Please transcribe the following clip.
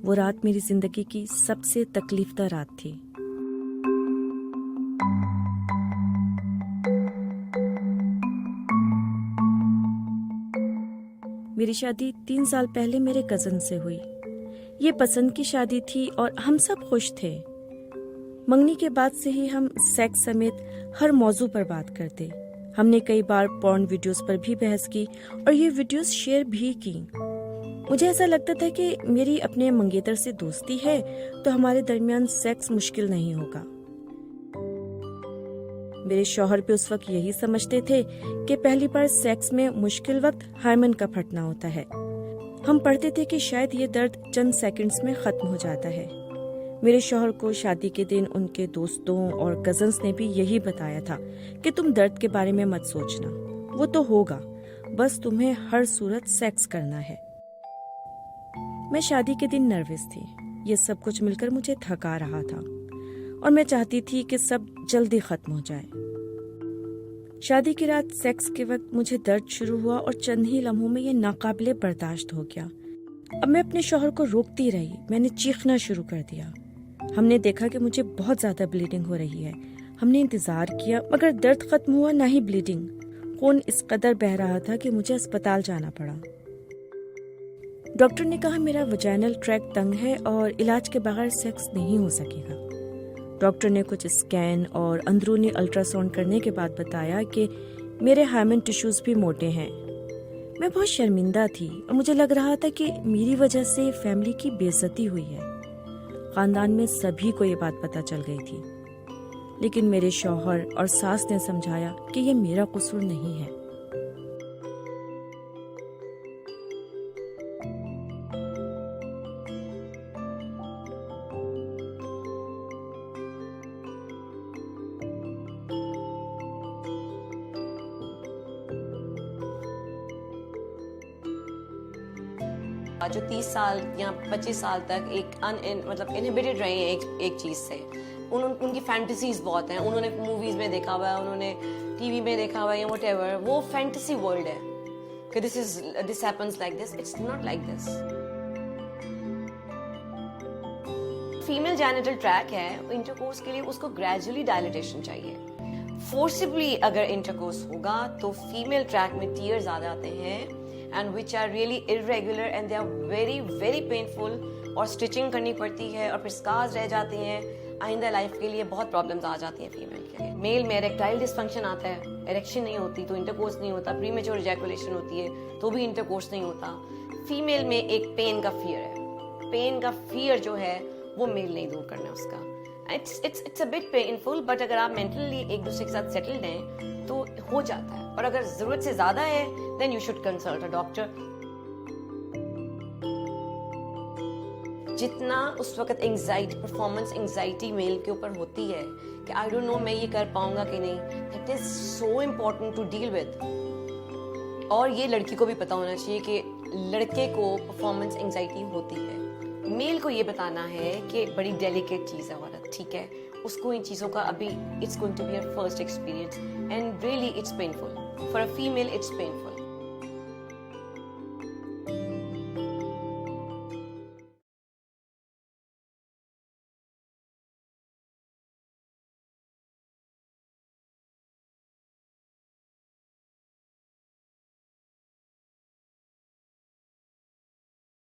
वो रात मेरी जिंदगी की सबसे तकलीफदा रात थी। मेरी शादी 3 साल पहले मेरे कजन से हुई। ये पसंद की शादी थी और हम सब खुश थे। मंगनी के बाद से ही हम सेक्स समेत हर मौजू पर बात करते। हमने कई बार पॉर्न वीडियोस पर भी बहस की और ये वीडियोस शेयर भी की। मुझे ऐसा लगता था कि मेरी अपने मंगेतर से दोस्ती है तो हमारे दरमियान सेक्स मुश्किल नहीं होगा। मेरे शौहर भी उस वक्त यही समझते थे कि पहली बार सेक्स में मुश्किल वक्त हायमन का फटना होता है। हम पढ़ते थे कि शायद ये दर्द चंद सेकंड्स में खत्म हो जाता है। मेरे शौहर को शादी के दिन उनके दोस्तों और कजन्स ने भी यही बताया था कि तुम दर्द के बारे में मत सोचना, वो तो होगा, बस तुम्हें हर सूरत सेक्स करना है। मैं शादी के दिन नर्वस थी। ये सब कुछ मिलकर मुझे थका रहा था और मैं चाहती थी कि सब जल्दी खत्म हो जाए। शादी की रात सेक्स के वक्त मुझे दर्द शुरू हुआ और चंद ही लम्हों में ये नाकाबिले बर्दाश्त हो गया। अब मैं अपने शौहर को रोकती रही। मैंने चीखना शुरू कर दिया। हमने देखा कि मुझे बहुत ज्यादा ब्लीडिंग हो रही है। हमने इंतजार किया मगर दर्द खत्म हुआ, ना ही ब्लीडिंग। खून इस कदर बह रहा था कि मुझे अस्पताल जाना पड़ा। डॉक्टर ने कहा मेरा वजाइनल ट्रैक तंग है और इलाज के बगैर सेक्स नहीं हो सकेगा। डॉक्टर ने कुछ स्कैन और अंदरूनी अल्ट्रासाउंड करने के बाद बताया कि मेरे हाइमन टिश्यूज भी मोटे हैं। मैं बहुत शर्मिंदा थी और मुझे लग रहा था कि मेरी वजह से फैमिली की बेइज्जती हुई है। खानदान में सभी को ये बात पता चल गई थी, लेकिन मेरे शौहर और सास ने समझाया कि ये मेरा कसूर नहीं है। जो 30 साल या 25 साल तक मतलब इनहिबिटेड रहे हैं एक चीज से, उनकी फैंटेसीज बहुत हैं। उन्होंने मूवीज में देखा हुआ है, उन्होंने टीवी में देखा हुआ है या व्हाटएवर, वो फैंटेसी वर्ल्ड है कि this happens like this, it's not like this. Female genital track है, इंटरकोर्स के लिए उसको ग्रेजुअली डायलिटेशन चाहिए। फोर्सिबली अगर इंटरकोर्स होगा तो फीमेल ट्रैक में टीयर्स आ जाते हैं and which are really irregular and they are very very painful, और स्टिचिंग करनी पड़ती है और फिर स्कार्स रह जाती हैं। आइंदा लाइफ के लिए बहुत प्रॉब्लम्स आ जाती हैं फीमेल के लिए। मेल में इरेक्टाइल डिसफंक्शन आता है, इरेक्शन नहीं होती तो इंटरकोर्स नहीं होता, प्रीमेच्योर इजैकुलेशन होती है तो भी इंटरकोर्स नहीं होता। फीमेल में एक पेन का फियर है, पेन का फियर जो है वो मेल नहीं दूर करना उसका। It's a bit painful, but अगर आप मेंटली एक दूसरे के साथ सेटल्ड हैं तो हो जाता है। और अगर जरूरत से ज्यादा है then you should consult a doctor. जितना उस वक्त एंजाइटी, परफॉर्मेंस एंजाइटी मेल के ऊपर होती है कि आई डोंट नो मैं ये कर पाऊंगा कि नहीं, it is so important to deal with. और ये लड़की को भी पता होना चाहिए कि लड़के को परफॉर्मेंस एंजाइटी होती है। मेल को ये बताना है कि बड़ी डेलिकेट चीज है औरत, ठीक है, उसको इन चीजों का अभी it's going to be a first experience and really it's painful for a female, it's painful.